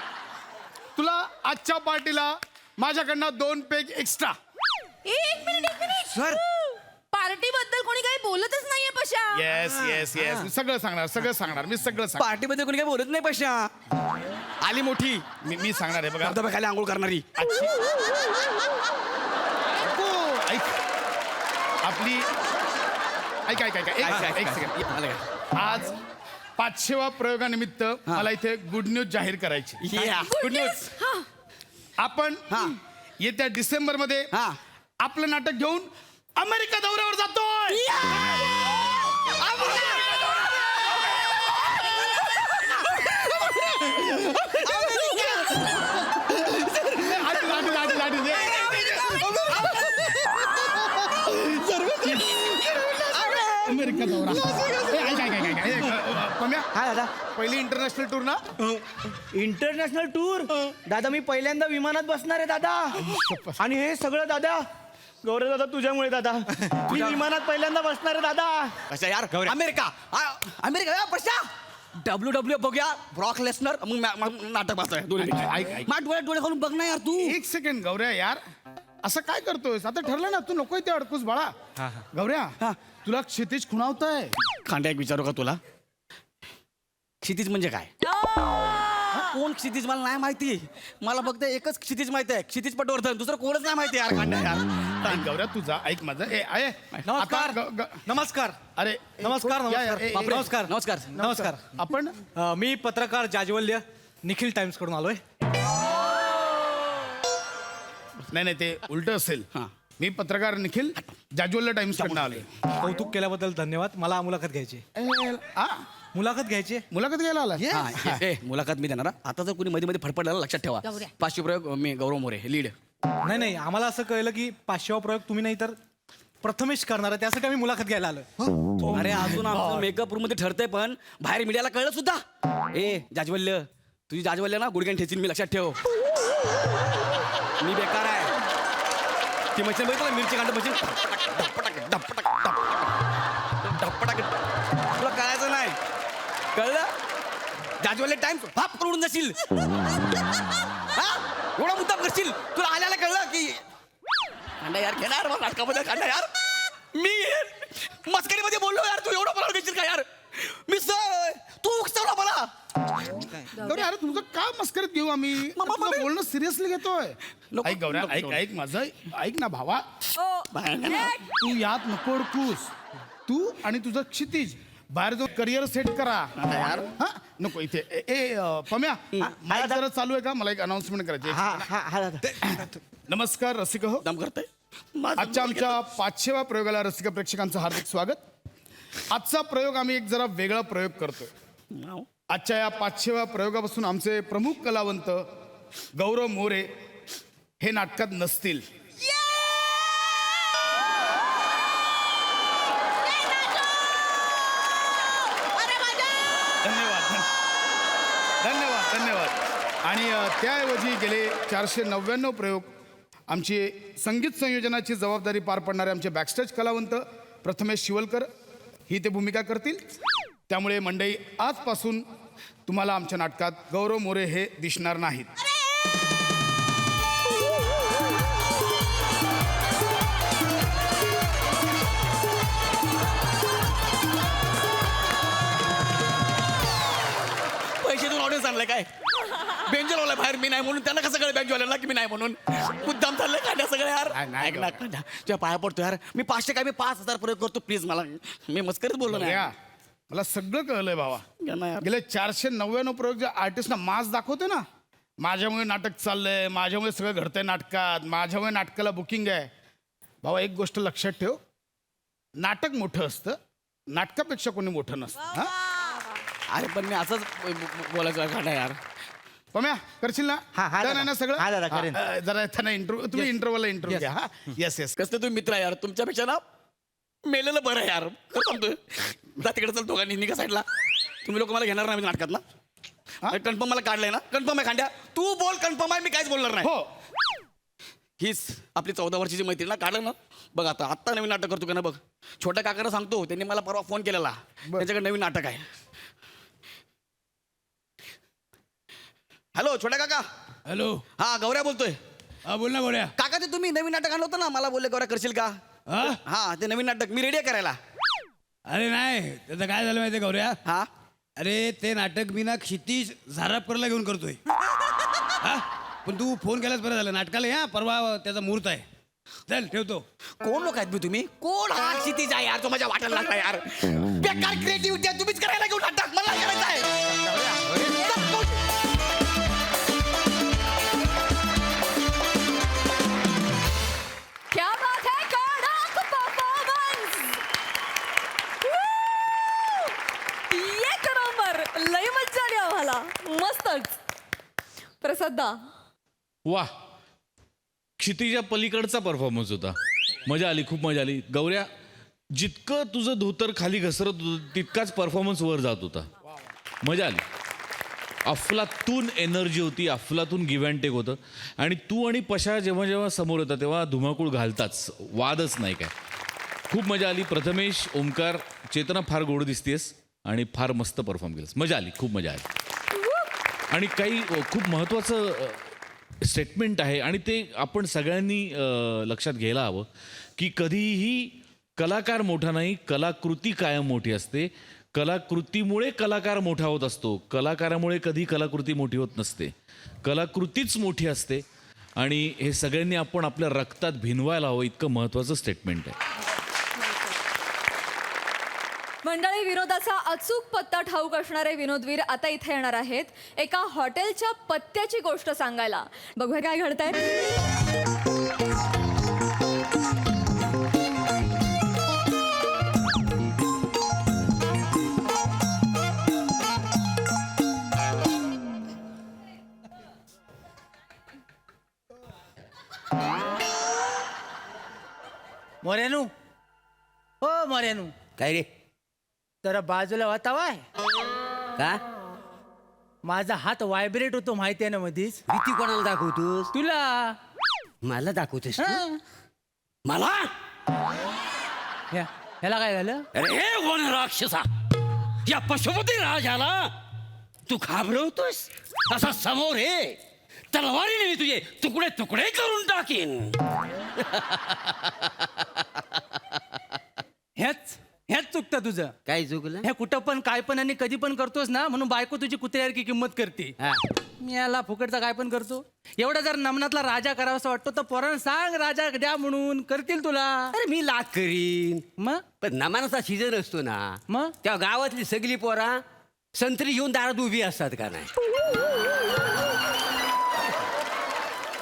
आजच्या पार्टीला माझ्याकडनं 2 पेग एक्स्ट्रा. एक मिनिट सर. पार्टी बद्दल कोणी काही बोलतच नाहीये पशा. येस येस येस मी सगळं सांगणार मी सगळं सांगणार. पार्टीमध्ये कोणी काय बोलत नाही पशा. आली मोठी मी सांगणार आहे बघा. धबधब्याखाली आंघोळ करणारी. ऐक आपली ऐक ऐक ऐक एक सेकंड. आज 500व्या प्रयोगानिमित्त मला इथे गुड न्यूज जाहीर करायची. Good news. आपण येत्या डिसेंबर मध्ये आपलं नाटक घेऊन अमेरिका दौऱ्यावर जातोय. अमेरिका दौरा. हा दादा. पहिली इंटरनॅशनल टूर ना. इंटरनॅशनल टूर दादा. मी पहिल्यांदा विमानात बसणार आहे दादा. आणि हे सगळं दादा गौरव दादा तुझ्यामुळे दादा. मी विमानात पहिल्यांदा बसणार आहे दादा. कशा यार अमेरिका अमेरिका पशा. WWE बघूया. ब्रॉक लेसनर मग नाटक पाहतोय. ऐक. डोळे खालून बघ ना यार तू. एक सेकंड गौऱ्या यार असं काय करतोयस. आता ठरलं ना तू नको ते अडकूस बाळा. गौऱ्या तुला क्षितिज खुणावतंय. खांड्या एक विचारू का तुला. क्षितिज म्हणजे काय. कोण क्षितिज मला नाही माहिती. मला फक्त एकच क्षितिज माहिती आहे. क्षितिज पटवर्धन. दुसरं कोणच नाही माहिती यार. खांड्या यार. गौऱ्या तुझा ऐक माझं. नमस्कार. नमस्कार. अरे नमस्कार. बापरे. नमस्कार. नमस्कार. नमस्कार. आपण मी पत्रकार जाज्वल्य निखिल टाइम्स कडून आलोय. नाही ते उलट असेल. मी पत्रकार निखिल जाज्वल्य टाइम्स कडून आलोय. कौतुक केल्याबद्दल धन्यवाद. मला मुलाखत घ्यायची. मुलाखत घ्यायची. मुलाखत घ्यायला आला. मुलाखत मी देणार. आता जर कोणी मध्ये मध्ये फडफडलेला लक्षात ठेवा. 500 प्रयोग मी गौरव मोरे लीड. नाही आम्हाला असं कळलं की 500वा प्रयोग तुम्ही नाही तर प्रथमेश करणार आहे. त्यासाठी आम्ही मुलाखत घ्यायला आलोय. अरे अजून आमचं मेकअप रूम मध्ये ठरतंय पण बाहेर मीडियाला कळलं सुद्धा. जाज्वल्य तुझी जाज्वल्य ना गुडघ्यान ठेचीन मी. लक्षात ठेव. मी बेकार आहे. ती मशीन बघितलं मिरची कांड मशीन. तुला कळायचं नाही. कळलं. जाज्वल्य टाइम्स भाप करून जाशील. एवढा मुद्दा करशील. तुला आल्याला कळलं की कांडा यार घेणार मग नाटकामध्ये. कांडा यार मी मस्करीमध्ये बोललो यार. तू एवढं मला घेशील का यार. मी सर तू उकसवला मला. गौऱ्या अरे तुझं का मस्करीत घेऊ आम्ही. तुझं बोलणं सिरियसली घेतोय. ऐक गौऱ्या ऐक माझं ऐक ना भावा. तू यात नको अडकूस. तू आणि तुझं क्षितिज बाहेर जाऊन करिअर सेट करा. हा नको इथे. पम्या माईक जरा चालू आहे का. मला एक अनाउन्समेंट करायची. नमस्कार रसिक हो. दम करतोय. आजच्या आमच्या 500व्या प्रयोगाला रसिक प्रेक्षकांचं हार्दिक स्वागत. आजचा प्रयोग आम्ही एक जरा वेगळा प्रयोग करतोय. आजच्या या 500व्या प्रयोगापासून आमचे प्रमुख कलावंत गौरव मोरे हे नाटकात नसतील. धन्यवाद. आणि त्याऐवजी गेले 499 प्रयोग आमची संगीत संयोजनाची जबाबदारी पार पाडणारे आमचे बॅकस्टेज कलावंत प्रथमेश शिवलकर ही ते भूमिका करतील. त्यामुळे मंडळी आजपासून तुम्हाला आमच्या नाटकात गौरव मोरे हे दिसणार नाहीत. पैसे देऊन ऑडियन्स आणलाय काय. बेंजल वाला बाहेर मी नाही म्हणून त्यांना कसं कळलं बँकवाल्यांना की मी नाही म्हणून. मुद्दाम चाललंय कांड्या सगळं यार. ऐक ना कांड्या तुझ्या पाया पडतो यार. मी 500 काय मी 5000 प्रयोग करतो प्लीज. मला मी मस्करीत बोललो नाही. मला सगळं कळलंय भावा. गेले 499 प्रयोग जे आर्टिस्टना मास दाखवते ना. माझ्यामुळे नाटक चाललंय. माझ्यामुळे सगळं घडतंय नाटकात. माझ्यामुळे नाटकाला बुकिंग आहे. भावा एक गोष्ट लक्षात ठेव. नाटक मोठं असतं. नाटकापेक्षा कोणी मोठं नसतं. अरे पण मी असंच बोलायचं कांड्या यार. पम्या करशील ना. दादा. ना सगळं. हा, दादा, करेन. जरा त्यांना इंटरव्ह्यू तुम्ही इंटरव्ह्यूला इंटरव्ह्यू घ्या. हा येस कसं तुम्ही मित्र आहे यार. तुमच्यापेक्षा ना मेलेलं बरं आहे यार. खरं सांगतोय. जा तिकडे चल दोघांनी निघा साईडला. तुम्ही लोक मला घेणार नाही नाटकात ना. कन्फर्म मला काढलंय ना. कन्फर्म आहे खांड्या. तू बोल कन्फर्म आहे. मी काहीच बोलणार नाही. हो. हीच आपली 14 वर्षाची मैत्रीण ना. काढलं ना. बघ आता नवीन नाटक करतो का ना. बघ छोट्या काकांना सांगतो. त्यांनी मला परवा फोन केलेला. त्यांच्याकडे नवीन नाटक आहे. हॅलो छोट्या काका. हॅलो हा गौऱ्या बोलतोय. हा बोल ना गोळ्या. काका ते तुम्ही नवीन नाटक आणलं होतं ना, मला बोलले गौऱ्या करशील का? हा? हा ते नवीन नाटक मी रेडी आहे करायला. अरे नाही, त्याचं काय झालं माहितीये गौऱ्या? हा अरे ते नाटक मी ना क्षितिज झारापकरला घेऊन करतोय. हा? पण तू फोन केलास बरं झालं. नाटकाला या परवा त्याचा मुहूर्त आहे. चल ठेवतो. कोण लोक आहेत बे तुम्ही? कोण हा क्षितिज आहे यार? तो माझ्या वाटायला लागला यार. बेकार क्रिएटिव्हिटी आहे, तुम्हीच करायला घेऊन नाटक मला करायचं आहे. क्या बात है, कडक परफॉर्मन्स. एक नंबर, लय मज्जा आली आम्हाला, मस्तच. प्रसादा, वा, क्षितिजा पलीकडचा परफॉर्मन्स होता. मजा आली, खूप मजा आली. गौऱ्या, जितकं तुझं धोतर खाली घसरत होतं तितकाच परफॉर्मन्स वर जात होता. मजा आली. अफलातून एनर्जी होती, अफलातून गिव्ह अँड टेक होतं. आणि तू आणि पशा जेव्हा जेव्हा समोर होता तेव्हा धुमाकूळ घालताच, वादच नाही काय. खूप मजा आली. प्रथमेश, ओमकार, चेतना फार गोड दिसतेस आणि फार मस्त परफॉर्म केलंस. मजा आली, खूप मजा आली. आणि काही खूप महत्त्वाचं स्टेटमेंट आहे आणि ते आपण सगळ्यांनी लक्षात घ्यायला हवं की कधीही कलाकार मोठा नाही, कलाकृती कायम मोठी असते. कलाकृतीमुळे कलाकार मोठा होत असतो, कलाकारामुळे कधी कलाकृती मोठी होत नसते. कलाकृतीच मोठी असते आणि हे सगळ्यांनी आपण आपल्या रक्तात भिनवायला हवं, इतकं महत्त्वाचं स्टेटमेंट आहे. मंडळी, विनोदाचा अचूक पत्ता ठाऊक असणारे विनोदवीर आता इथे येणार आहेत एका हॉटेलच्या पत्त्याची गोष्ट सांगायला. बघूया काय घडतंय. मोऱ्यानू, हो मोऱ्यानू, काय रे? जरा बाजूला वातावाय. का? माझा हात व्हायब्रेट होतो माहिती आहे ना मधीच. भीती कोणाला दाखवतोस? तुला मला दाखवतोस तू? हं. मला? ह्याला काय झालं? अरे वन राक्षसा, या पशुपती राजाला तू घाबरवतोस? असा समोर ये, तलवारीने मी तुझे तुकडे तुकडे करून टाकीन. ह्याच चुकतं तुझं. काय चुकलं? हे कुठं पण काय पण आणि कधी पण करतोस ना, म्हणून बायको तुझी कुत्र्यासारखी किंमत करते. हा. मी याला फुकटचा काय पण करतो. एवढा जर नमनातला राजा करावासा वाटतो तर पोरांना सांग राजा द्या म्हणून, करतील तुला. अरे मी लाख करीन, मग पण नमानाचा सीजन असतो ना, मग त्या गावातली सगळी पोरा संत्री घेऊन दारात उभी असतात का नाही?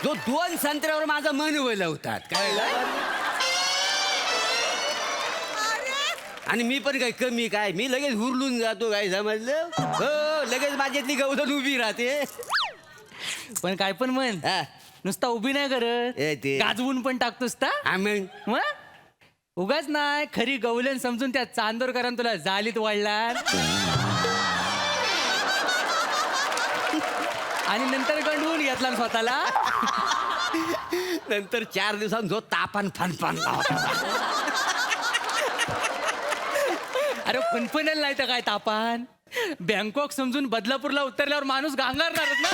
जो 2 संत्र्यावर माझं मन वळवतात काय? आणि मी पण काय कमी काय? मी लगेच हुरलून जातो, काय समजलं? हो, लगेच माझ्यातली गवदन उभी राहते. पण काय पण म्हण, हा. नुसता उभी नाही करत, ए ते. गाजवून पण टाकतोस ता. आम्ही मग उगाच नाही, खरी गवलन समजून त्या चांदोरकरांनी तुला जालीत वाढला आणि नंतर गंडवून घेतला स्वतःला. नंतर 4 दिवसांत जो तापन फनफन अरे फनफनेल नाही तर काय तापान. बँकॉक समजून बदलापूरला उतरल्यावर माणूस गांगारणारच ना.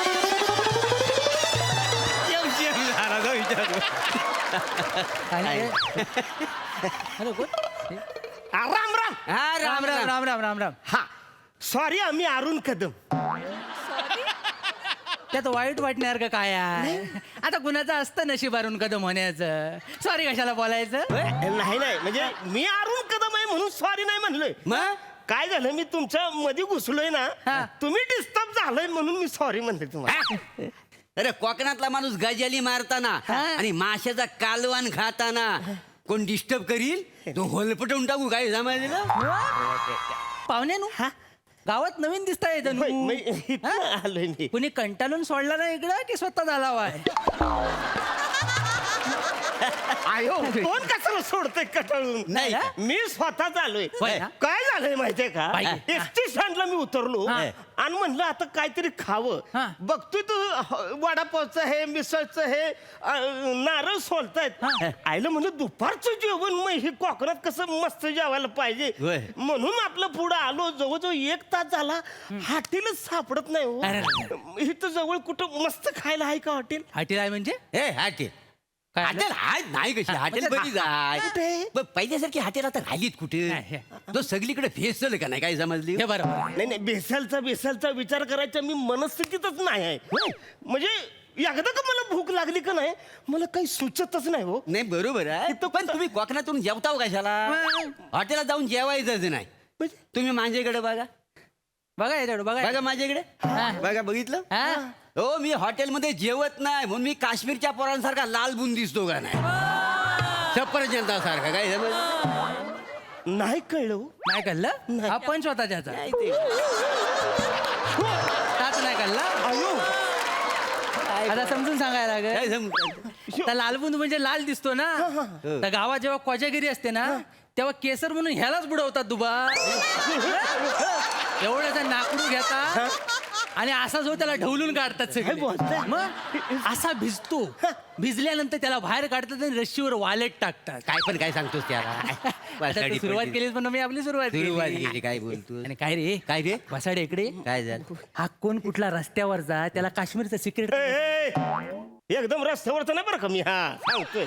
अरे कोण? राम राम. हा राम राम राम राम राम राम. हा सॉरी, आम्ही अरुण कदम. त्यात वाईट वाटणार का काय आहे? आता कुणाचं असतं नशीब अरुण कदम होण्याचं. सॉरी कशाला बोलायचं? नाही नाही, म्हणजे मी अरुण कदम आहे म्हणून सॉरी नाही म्हणलोय. मग काय झालं, मी तुमच्या मध्ये घुसलोय हा. ना, तुम्ही डिस्टर्ब झालोय म्हणून मी सॉरी म्हणते तुम्हाला. अरे कोकणातला माणूस गजाली मारताना आणि माशाचा कालवान खाताना कोण डिस्टर्ब करील तो होलपटवून टाकू, काय समजलं? पाहुण्यानु गावात नवीन दिसताय जणू. होय, मी इथनं आलोय मी. कुणी कंटाळून सोडला ना इकडं की स्वतः झाला वाय? आयो, कोण कशाला सोडतोय कटाळून? नाही का? मी स्वतःच आलोय. होय ना? काय झालंय माहितीये का, पाहिजे. एसटी स्टँडला मी उतरलो हा. आणि म्हणलं आता काहीतरी खावं बघतोय तू वडापावचं आहे मिसळचं आहे नारळ सोलतायत आईला म्हणलं दुपारचं जेवण मग हे कोकणात कसं मस्त जेवायला पाहिजे म्हणून आपलं पुढं आलो जवळजवळ 1 तास झाला हॉटेलच सापडत नाही हो इथं जवळ कुठं मस्त खायला आहे का हॉटेल? हॉटेल आहे म्हणजे ए हॉटेल हॉटेल हाय नाही कशी हॉटेल बरी जाय पहिल्यासारखी हॉटेल आता राहिलीत कुठे तो सगळीकडे फेसल का नाही काय समजली हे बरोबर नाही नाही बेसालचा विचार करायचा मी मनस्थितीतच नाही आहे म्हणजे एकदा का मला भूक लागली का नाही मला काही सुचतच नाही हो. नाही बरोबर आहे पण तुम्ही कोकणातून जेवताव कशाला हॉटेलात जाऊन जेवायचंच नाही तुम्ही माझ्याकडे बघा बघा याच्याकडे बघा बघा माझ्याकडे बघा बघितलं हो मी हॉटेलमध्ये जेवत नाही म्हणून मी काश्मीरच्या पोरांसारखा लाल बुन दिसतो का नाही सफरचंदासारखा काय समज नाही कळलं हो. नाही कळलं हा पण स्वतःच्या नाही ते. नाही कळलं आता समजून सांगायला काय लागेल समज तर लालबुंद म्हणजे लाल दिसतो ना तर गावात जेव्हा कोजागिरी असते ना तेव्हा केसर म्हणून ह्यालाच बुडवतात दुबा एवढ्याचा नाकडू घेतात आणि असा जो त्याला ढवलून काढतात सगळे मग असा भिजतो भिजल्यानंतर त्याला बाहेर काढतात आणि रश्शीवर वालेट टाकतात काय पण काय सांगतोस त्याला आता तू सुरुवात केलीस पण मी आपली सुरुवात केली. काय बोलतो आणि काय रे बसाडे इकडे काय झालं हा कोण कुठला रस्त्यावर जा त्याला काश्मीरचं सिक्रेट एकदम रस्त्यावरचं नाही बरं का मी सांगतोय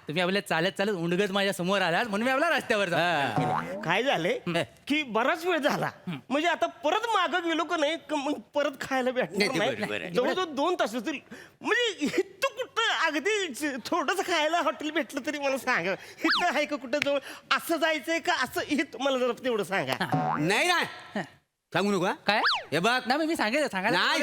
तुम्ही आपल्या चालत चालत उंडगत माझ्या समोर आलात म्हणून मी आपल्या रस्त्यावर जा काय झालंय की बराच वेळ झाला म्हणजे आता परत मागं गेलो का नाही मग परत खायला भेटणार नाही जवळजवळ 2 तास होतील म्हणजे इथं कुठं अगदी थोडंसं खायला हॉटेल भेटलं तरी मला सांगा इथं आहे का कुठं जवळ असं जायचंय का असं हे मला जरा तेवढं सांगा नाही ना सांगू नको काय हे बघ नाही मी सांगायचं नाही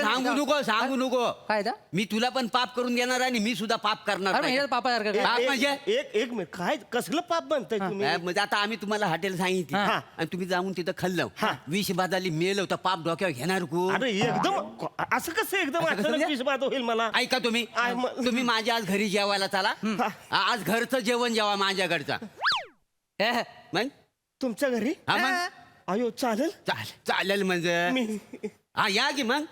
सांगू नको काय दा मी तुला पण पाप करून देणार आणि मी सुद्धा पाप करणार नाही. पापासारखं काय? पाप म्हणजे एक मिनिट काय कसलं पाप बनताय तुम्ही म्हणजे आता आम्ही तुम्हाला हॉटेल सांगितलं आणि तुम्ही जाऊन तिथं खाल्लं विष बाजाली मेलं तर पाप डोक्यावर घेणार को अरे एकदम असं कसं एकदम अचानक विषबाध होईल मला ऐका तुम्ही तुम्ही माझ्या आज घरी जेवायला चला आज घरचं जेवण जेवा माझ्याकडचं मग तुमच्या घरी हा मग अयो चालेल चालेल म्हणजे हा या की मग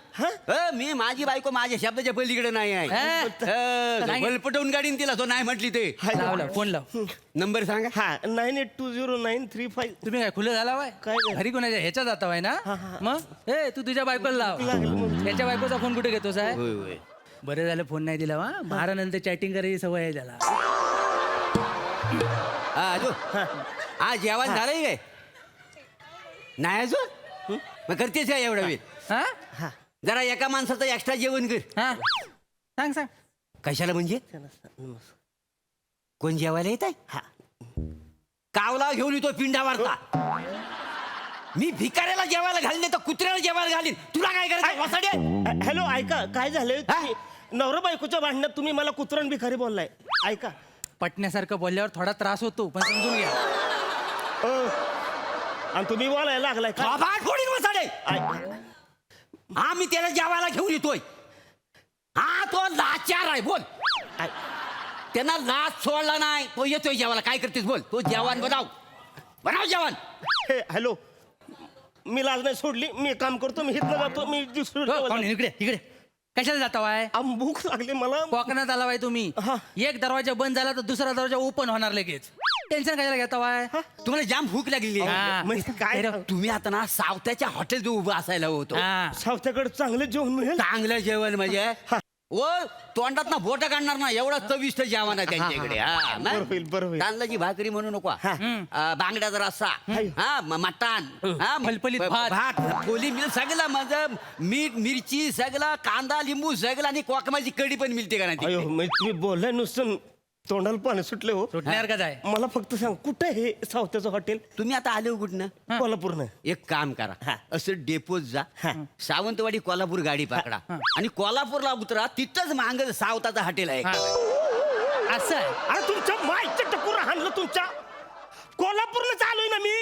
मी माझी बायको माझ्या शब्दाच्या पलीकडे नाही आहे पटवून गाडीन तिला तो नाही म्हटली ते फोन लाव नंबर सांगा हा 982093 तुम्ही काय खुलं झाला वाय काय घरी कोणाच्या ह्याच्या जाता वाय ना मग ए तू तुझ्या बायकोला लाव त्याच्या बायकोचा फोन कुठे घेतोस आहे बरं झालं फोन नाही दिला वा बारानंतर चॅटिंग करायची सवय आहे त्याला हा जेवण झालंय काय नाही अजून मग करतेस का एवढा वेळ जरा एका माणसाचं एक्स्ट्रा जेवण कर सांग सांग कशाला म्हणजे कोण जेवायला येत आहे कावला घेऊन येतो पिंडावरचा मी भिकाऱ्याला जेवायला घालले तर कुत्र्याला जेवायला घालीन तुला काय करायचं हॅलो ऐका काय झालंय नवरा बायकोच्या भांडणात तुम्ही मला कुत्रण भिकारी बोललाय ऐका पटण्यासारखं बोलल्यावर थोडा त्रास होतो पण समजून घ्या आणि तुम्ही बोलायला लागलाय हा मी त्याला जेवायला घेऊन येतोय हा तो लाचार आहे बोल त्यांना लाच सोडला नाही तो येतोय जेवायला काय करतेस बोल तो जेवण बनव जेवण हॅलो मी लाज नाही सोडली मी काम करतो मी इथनं जातो मी इकडे इकडे कशाला जाता वाय भूक लागली मला कोकणात आला वाय तुम्ही एक दरवाजा बंद झाला तर दुसरा दरवाजा ओपन होणार लगेच टेन्शन कशाला घेता वाय तुम्हाला जाम भूक लागली काय तुम्ही आता ना सावत्याच्या हॉटेल जो उभं असायला होतो सावत्याकडे चांगलं जेवण मिळेल चांगलं जेवण म्हणजे ओ तोंडात ना बोट काढणार ना एवढा चविष्ट जेवण आहे त्यांच्याकडे बरोबर तांदळाची भाकरी म्हणू नको बांगड्याचा रस्सा हा मटण फलफलीत भात. पोली मिळ सगळं माझं मीठ मिरची सगळं कांदा लिंबू सगळं आणि कोकमाची कढी पण मिळते का नाही तुम्ही बोललाय नुसतं तोंडाला पाणी सुटले हो सुटणार का जाय मला फक्त सांग कुठे हे सावत्याचं हॉटेल तुम्ही आता आले हो कुठनं कोल्हापूरनं एक काम करा असं डेपोत जा सावंतवाडी कोल्हापूर गाडी पकडा आणि कोल्हापूरला उतरा तिथंच मांग सावताचं हॉटेल आहे असं आहे अरे तुमच्या माईचं टकूर हाणलं तुमच्या कोल्हापूरला चालूय ना मी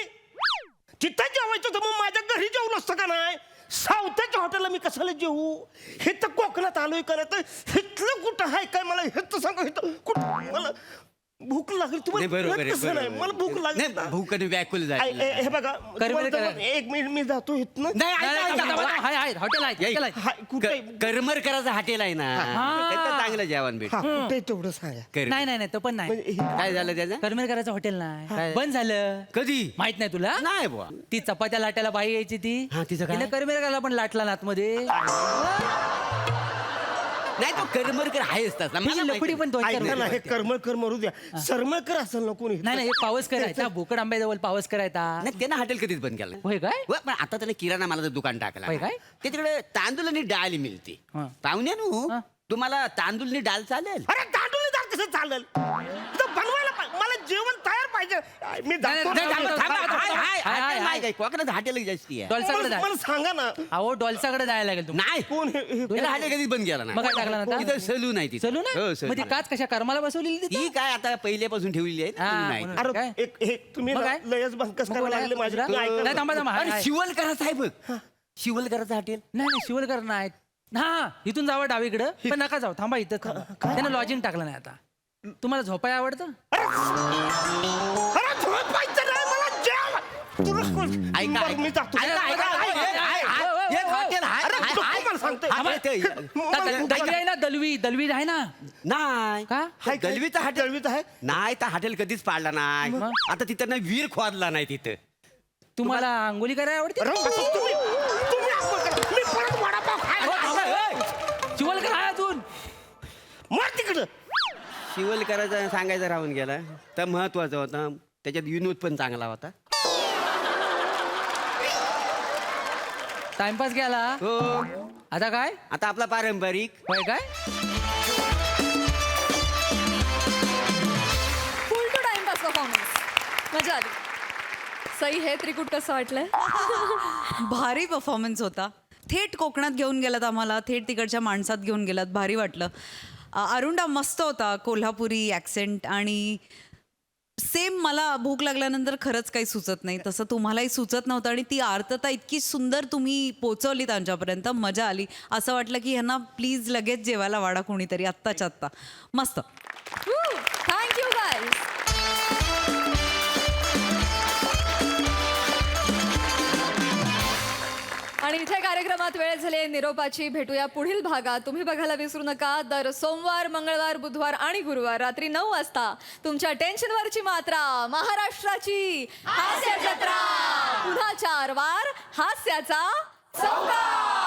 तिथं जेवायचं तर मग माझ्या घरी जेवू नसतं का नाही सावत्याच्या हॉटेलला मी कशाला जेवू हे तर कोकणात आलोय का नाही तर हिथलं कुठं आहे काय मला हे तर सांगा कुठं मला भूक लागली नाही, तुम्हाला बरोबर आहे, कळत कसं नाही बरोबर. मला भूक लागली नाही, भूकने व्याकुल झाली हे बघा तुम्हाला करा. जमत- एक मिनिट मी जातो इथनं नाही, ऐका, ऐका, ऐका. हॉटेल आहे हाय, कुठे करमरकराचं हॉटेल आहे ना त्याचं चांगलं जेवण भेट हा कुठे तेवढं सांगा नाही तो पण नाही म्हणजे हे- काय झालं त्याचं करमेरकराचं हॉटेल नाही बंद झालं कधी माहित नाही तुला नाही बुवा ती चपात्या लाटायला बाई यायची ती हा, तिचं काय? तिने करमेरकरला पण लाटला ना आतमध्ये नाही तो करमरकर आहेच तसा मला त्याची लपडी पण तो ऐका ना हे करमळकर मरू द्या सरमळकर असेल ना कोणी नाही एक पावस करायचा भोकड आंब्याजवळ पावस करायचा नाही त्यानं हॉटेल कधीच बंद केलं होय काय व, पण आता त्याने किराणा मालाचं दुकान टाकलं होय काय? ते तिकडे तांदूळ आणि डाळ मिळते हा. पाहुण्यानु हा. तुम्हाला तांदूळ आणि डाळ चालेल अरे तांदूळ दाल कसं चालेल तर बनवायला मला जेवण तयार पाहिजे मी जातो नाही, थांबा, थांबा, थांबा, हाय, हाय, हाय, हॉटेल हाय. नाही काय कोकणात हॉटेल जास्ती आहे डॉल्साकडे मला जाय मला सांगा ना अहो डॉल्साकडे जायला लागेल तुम्हाला नाही कोण हे त्याला हॉटेल कधीच बंद केला मग काय टाकलं ना आता? तिथं सलून आहे तिथं. चलू ना हो, मग सलून ती आहे. काच कशा कर्माला बसवलेली तिथं? ती काय आता पहिल्यापासून ठेवलेली आहे ना, हा, म्हणून नाही. म्हणून. अरे काय? एक तुम्ही मग ना काय? लयच बंकस मग करायला बोला, लागले माझे दुसरा? तुम्ही ऐका नाही, ना. थांबा, थांबा. हाय, अरे हाय. शिवलकराचं आहे बघ शिवलकराचं हॉटेल नाही शिवलकर नाही हा इथून जावं डावीकडं पण नका जाऊ थांबा इथं त्यानं लॉजिंग टाकलं नाही आता तुम्हाला झोपाय आवडतं अरे झोपायचं नाही मला जेव तुला कोण- ऐका, बरं, मी जातो ऐका, ऐका, ऐका, एक हॉटेल आहे, अरे, आहे, नको आहे. मला सांगतोय. आहे, ते- दलवी आहे ना दलवी आहे ना नाही का? हाय, दलवीचं हॉटेल दळवीत आहे नाही तर हॉटेल कधीच पाडला नाही आता तिथं ना वीर खोदला नाही तिथं तुम्हाला आंघोळी करायला आवडते अरे, असं तुम्ही आपण करा. मी परत वडापाव खायला शिवलकर आहे अजून मार तिकडं शिवलकराचा सांगायचं राहून गेला तर महत्वाचा होता त्याच्यात विनोद पण चांगला होता टाइमपास गेला हो आता काय आता आपला पारंपरिक होय काय फुल टू टाइमपास परफॉर्मन्स मजा आली सई हे त्रिकूट कसं वाटलंय भारी परफॉर्मन्स होता थेट कोकणात घेऊन गेलात आम्हाला थेट तिकडच्या माणसात घेऊन गेलात भारी वाटलं अरुंडा मस्त होता कोल्हापुरी ॲक्सेंट आणि सेम मला भूक लागल्यानंतर खरंच काही सुचत नाही तसं तुम्हालाही सुचत नव्हतं आणि ती आर्तता इतकी सुंदर तुम्ही पोचवली त्यांच्यापर्यंत मजा आली असं वाटलं की ह्यांना प्लीज लगेच जेवायला वाढा कोणीतरी आत्ताच्या आत्ता मस्त थँक्यू गाईज आणि इथे कार्यक्रमात वेळ झाली निरोपाची भेटूया पुढील भागात तुम्ही बघायला विसरू नका दर सोमवार मंगळवार बुधवार आणि गुरुवार रात्री 9 वाजता तुमच्या टेन्शनवरची मात्रा महाराष्ट्राची हास्य जत्रा पुन्हा 4 वार हास्याचा चौकार